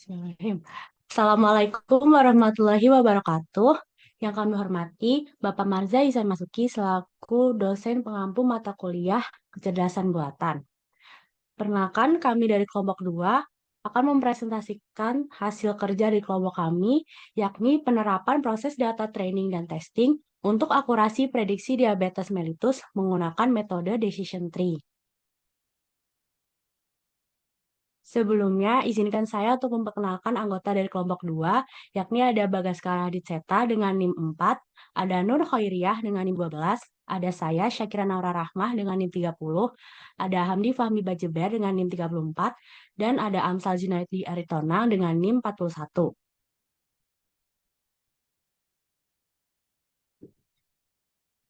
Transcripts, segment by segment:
Bismillahirrahmanirrahim. Assalamualaikum warahmatullahi wabarakatuh. Yang kami hormati Bapak Marza Ihsan Masuki selaku dosen pengampu mata kuliah kecerdasan buatan. Perkenalkan, kami dari kelompok 2 akan mempresentasikan hasil kerja di kelompok kami, yakni penerapan proses data training dan testing untuk akurasi prediksi diabetes mellitus menggunakan metode decision tree. Sebelumnya, izinkan saya untuk memperkenalkan anggota dari kelompok 2, yakni ada Bagaskara Aditseta dengan NIM 4, ada Nur Khairiyah dengan NIM 12, ada saya Syakira Naura Rahmah dengan NIM 30, ada Hamdi Fahmi Bajeber dengan NIM 34, dan ada Amsal Junaidi Aritonang dengan NIM 41.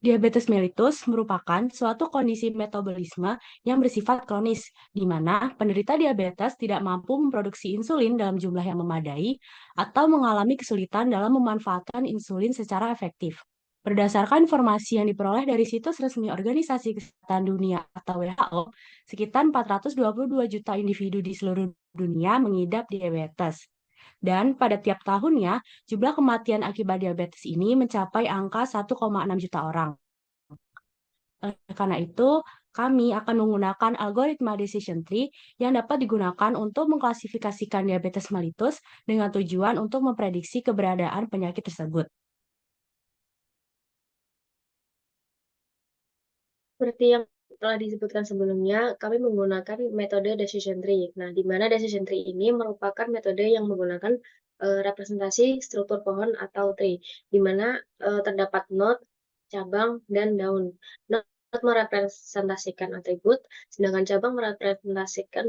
Diabetes mellitus merupakan suatu kondisi metabolisme yang bersifat kronis, di mana penderita diabetes tidak mampu memproduksi insulin dalam jumlah yang memadai atau mengalami kesulitan dalam memanfaatkan insulin secara efektif. Berdasarkan informasi yang diperoleh dari situs resmi Organisasi Kesehatan Dunia atau WHO, sekitar 422 juta individu di seluruh dunia mengidap diabetes. Dan pada tiap tahunnya, jumlah kematian akibat diabetes ini mencapai angka 1,6 juta orang. Karena itu, kami akan menggunakan algoritma decision tree yang dapat digunakan untuk mengklasifikasikan diabetes mellitus dengan tujuan untuk memprediksi keberadaan penyakit tersebut. Seperti yang telah disebutkan sebelumnya, kami menggunakan metode decision tree. Nah, di mana decision tree ini merupakan metode yang menggunakan representasi struktur pohon atau tree, di mana terdapat node, cabang, dan daun. Node merepresentasikan atribut, sedangkan cabang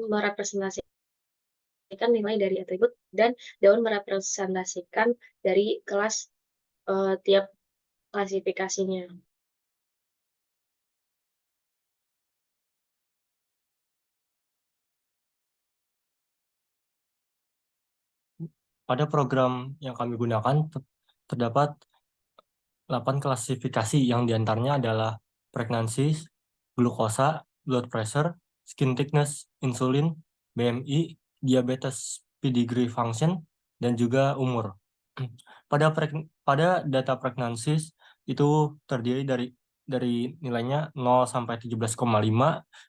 merepresentasikan nilai dari atribut, dan daun merepresentasikan dari kelas tiap klasifikasinya. Pada program yang kami gunakan terdapat 8 klasifikasi yang diantaranya adalah pregnancy, glukosa, blood pressure, skin thickness, insulin, BMI, diabetes pedigree function, dan juga umur. Pada data pregnancy itu terdiri dari nilainya 0 sampai 17,5,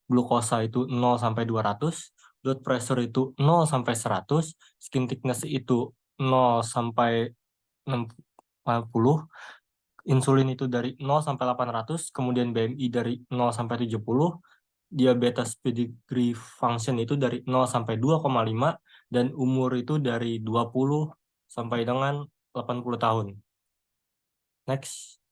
glukosa itu 0 sampai 200, blood pressure itu 0 sampai 100, skin thickness itu 0 sampai 60, insulin itu dari 0 sampai 800, kemudian BMI dari 0 sampai 70, diabetes pedigree function itu dari 0 sampai 2,5, dan umur itu dari 20 sampai dengan 80 tahun. Next.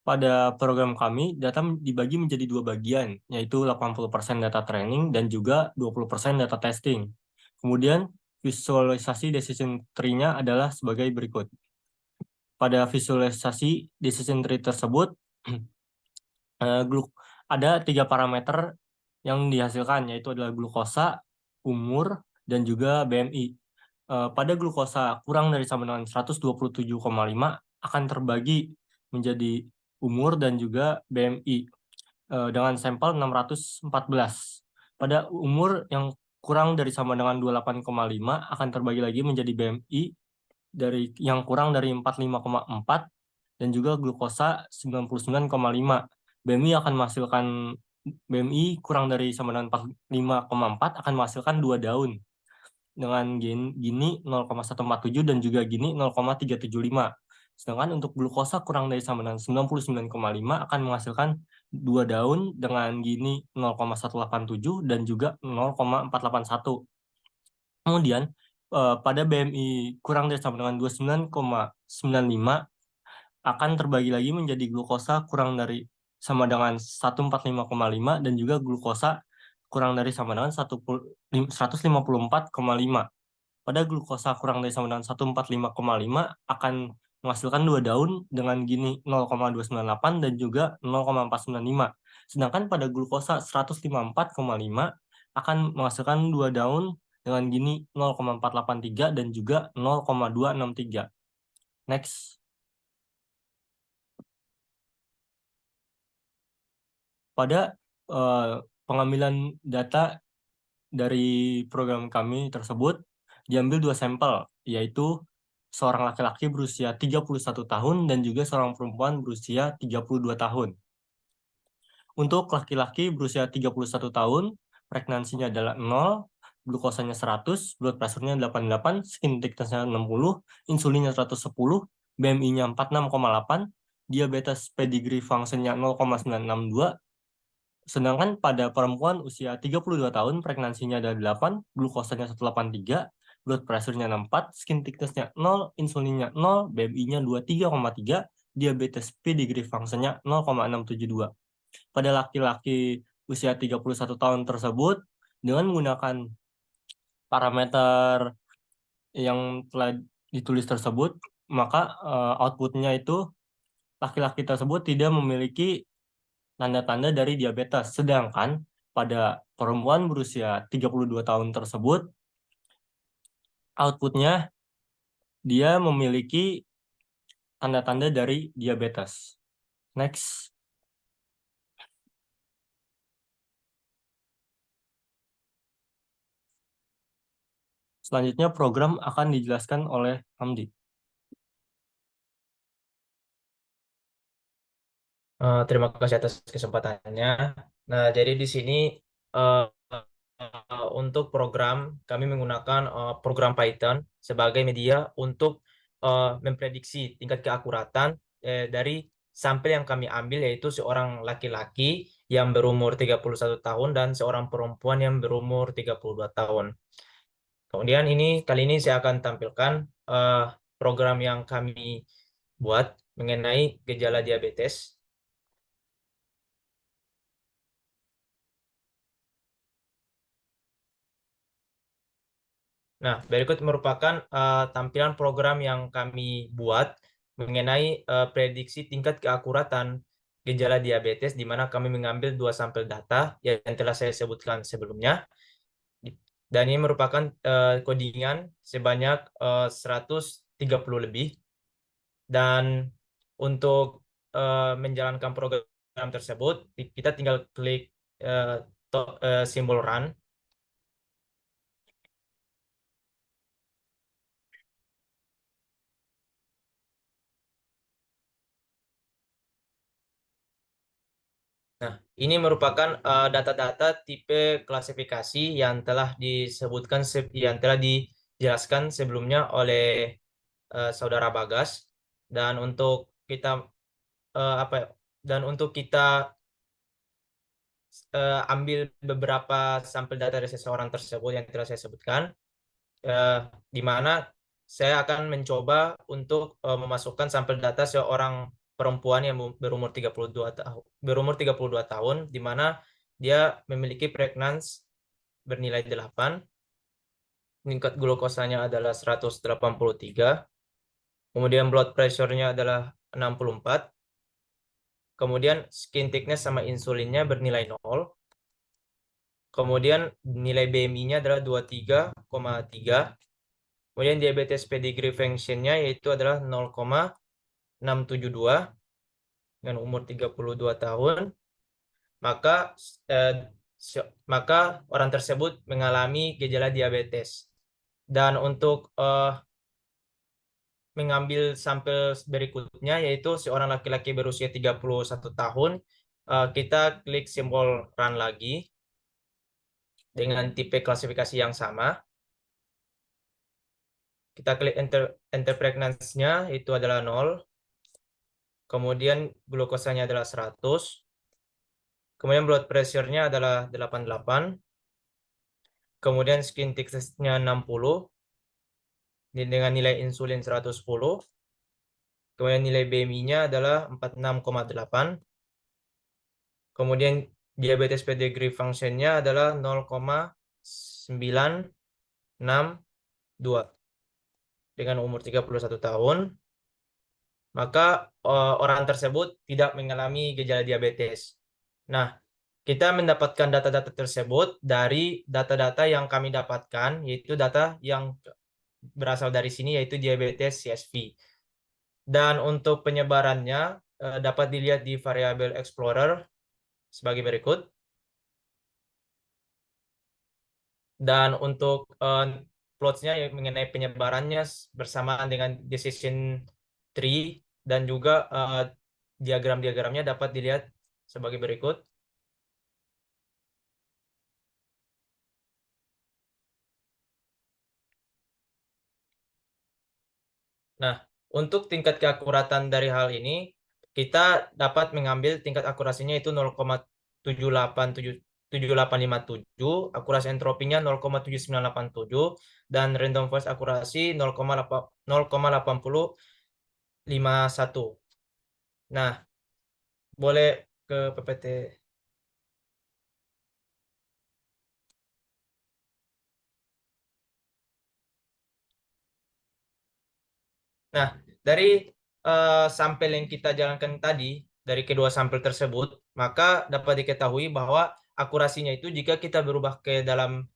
Pada program kami, data dibagi menjadi 2 bagian, yaitu 80% data training dan juga 20% data testing. Kemudian, visualisasi decision tree-nya adalah sebagai berikut. Pada visualisasi decision tree tersebut, ada 3 parameter yang dihasilkan, yaitu adalah glukosa, umur, dan juga BMI. Pada glukosa kurang dari sama dengan 127,5 akan terbagi menjadi umur dan juga BMI dengan sampel 614. Pada umur yang kurang dari sama dengan 28,5 akan terbagi lagi menjadi BMI dari yang kurang dari 45,4 dan juga glukosa 99,5. BMI akan menghasilkan BMI kurang dari sama dengan 45,4 akan menghasilkan 2 daun dengan gini 0,147 dan juga gini 0,375. Sedangkan untuk glukosa kurang dari sama dengan 99,5 akan menghasilkan 2 daun dengan gini 0,187 dan juga 0,481. Kemudian pada BMI kurang dari sama dengan 29,95 akan terbagi lagi menjadi glukosa kurang dari sama dengan 145,5 dan juga glukosa kurang dari sama dengan 154,5. Pada glukosa kurang dari sama dengan 145,5 akan menghasilkan 2 daun dengan gini 0,298 dan juga 0,495. Sedangkan pada glukosa 154,5 akan menghasilkan 2 daun dengan gini 0,483 dan juga 0,263. Next. Pada pengambilan data dari program kami tersebut diambil 2 sampel, yaitu seorang laki-laki berusia 31 tahun dan juga seorang perempuan berusia 32 tahun. Untuk laki-laki berusia 31 tahun, pregnansinya adalah 0, glukosanya 100, blood pressure-nya 88, skin thickness-nya 60, insulinnya 110, BMI-nya 46,8, diabetes pedigree function-nya 0,962, sedangkan pada perempuan usia 32 tahun, pregnansinya ada 8, glukosanya 183, blood pressure-nya 64, skin thickness-nya 0, insulinnya 0, BMI-nya 23,3, diabetes pedigree function-nya 0,672. Pada laki-laki usia 31 tahun tersebut, dengan menggunakan parameter yang telah ditulis tersebut, maka outputnya itu laki-laki tersebut tidak memiliki tanda-tanda dari diabetes. Sedangkan pada perempuan berusia 32 tahun tersebut, outputnya dia memiliki tanda-tanda dari diabetes. Next. Selanjutnya program akan dijelaskan oleh Hamdi. Terima kasih atas kesempatannya. Nah, jadi di sini eh, untuk program kami menggunakan program Python sebagai media untuk memprediksi tingkat keakuratan dari sampel yang kami ambil, yaitu seorang laki-laki yang berumur 31 tahun dan seorang perempuan yang berumur 32 tahun. Kemudian kali ini saya akan tampilkan program yang kami buat mengenai gejala diabetes. Nah, berikut merupakan tampilan program yang kami buat mengenai prediksi tingkat keakuratan gejala diabetes, di mana kami mengambil 2 sampel data yang telah saya sebutkan sebelumnya. Dan ini merupakan codingan sebanyak 130 lebih. Dan untuk menjalankan program tersebut, kita tinggal klik simbol run. Nah, ini merupakan data-data tipe klasifikasi yang telah disebutkan, yang telah dijelaskan sebelumnya oleh Saudara Bagas. Dan untuk kita ambil beberapa sampel data dari seseorang tersebut yang telah saya sebutkan, di mana saya akan mencoba untuk memasukkan sampel data seorang perempuan yang berumur 32 tahun, di mana dia memiliki pregnancy bernilai 8, tingkat glukosanya adalah 183, kemudian blood pressure-nya adalah 64, kemudian skin thickness sama insulinnya bernilai 0, kemudian nilai BMI-nya adalah 23,3, kemudian diabetes pedigree function-nya yaitu adalah 0,672 dengan umur 32 tahun, maka orang tersebut mengalami gejala diabetes. Dan untuk mengambil sampel berikutnya, yaitu seorang laki-laki berusia 31 tahun, kita klik simbol run lagi dengan tipe klasifikasi yang sama. Kita klik enter pregnancy-nya, itu adalah 0. Kemudian glukosanya adalah 100. Kemudian blood pressure-nya adalah 88. Kemudian skin thickness-nya 60. Dengan nilai insulin 110. Kemudian nilai BMI-nya adalah 46,8. Kemudian diabetes pedigree function-nya adalah 0,962. Dengan umur 31 tahun, maka orang tersebut tidak mengalami gejala diabetes. Nah, kita mendapatkan data-data tersebut dari data-data yang kami dapatkan, yaitu data yang berasal dari sini, yaitu diabetes CSV. Dan untuk penyebarannya dapat dilihat di variabel Explorer sebagai berikut. Dan untuk plots-nya mengenai penyebarannya bersamaan dengan decision tree dan juga diagram-diagramnya dapat dilihat sebagai berikut. Nah, untuk tingkat keakuratan dari hal ini, kita dapat mengambil tingkat akurasinya itu 0,7877857, akurasi entropinya 0,7987, dan random forest akurasi 0,8051. Nah, boleh ke PPT. Nah, dari sampel yang kita jalankan tadi, dari kedua sampel tersebut, maka dapat diketahui bahwa akurasinya itu jika kita berubah ke dalam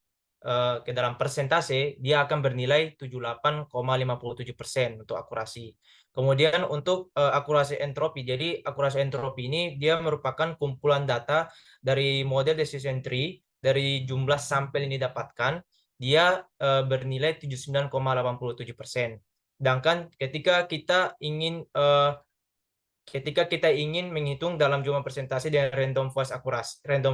persentase, dia akan bernilai 78,57% untuk akurasi. Kemudian untuk akurasi entropi, jadi akurasi entropi ini dia merupakan kumpulan data dari model decision tree, dari jumlah sampel yang didapatkan, dia bernilai 79,87%. Sedangkan ketika kita ingin menghitung dalam jumlah persentase dengan random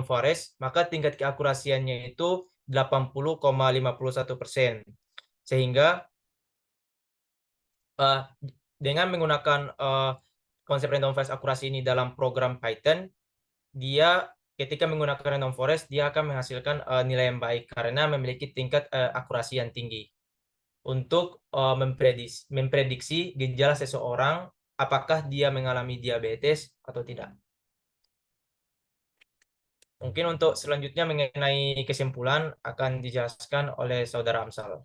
forest, maka tingkat keakurasiannya itu 80,51%. Sehingga dengan menggunakan konsep random forest akurasi ini dalam program Python, dia ketika menggunakan random forest dia akan menghasilkan nilai yang baik karena memiliki tingkat akurasi yang tinggi untuk memprediksi gejala seseorang apakah dia mengalami diabetes atau tidak. Mungkin untuk selanjutnya mengenai kesimpulan akan dijelaskan oleh Saudara Amsal.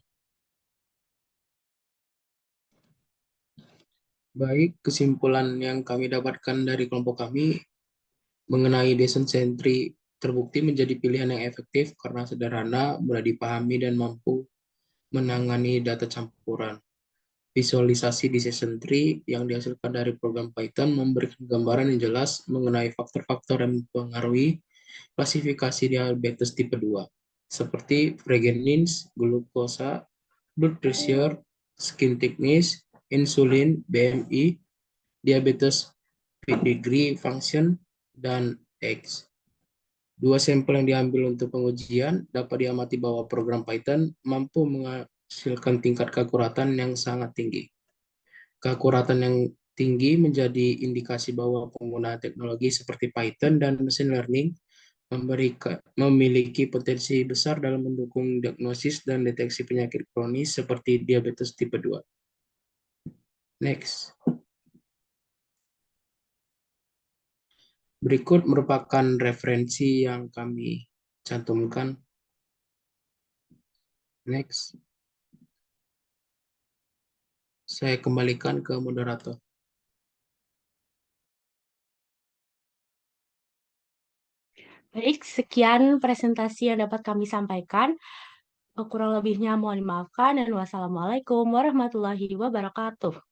Baik, kesimpulan yang kami dapatkan dari kelompok kami mengenai decision tree terbukti menjadi pilihan yang efektif karena sederhana, mudah dipahami, dan mampu menangani data campuran. Visualisasi decision tree yang dihasilkan dari program Python memberikan gambaran yang jelas mengenai faktor-faktor yang mempengaruhi klasifikasi diabetes tipe 2, seperti pregnance, glukosa, blood pressure, skin thickness, insulin, BMI, diabetes pedigree function, dan X. Dua sampel yang diambil untuk pengujian dapat diamati bahwa program Python mampu menghasilkan tingkat keakuratan yang sangat tinggi. Keakuratan yang tinggi menjadi indikasi bahwa penggunaan teknologi seperti Python dan machine learning memiliki potensi besar dalam mendukung diagnosis dan deteksi penyakit kronis seperti diabetes tipe 2. Next. Berikut merupakan referensi yang kami cantumkan. Next. Saya kembalikan ke moderator. Baik, sekian presentasi yang dapat kami sampaikan. Kurang lebihnya mohon dimaafkan dan wassalamualaikum warahmatullahi wabarakatuh.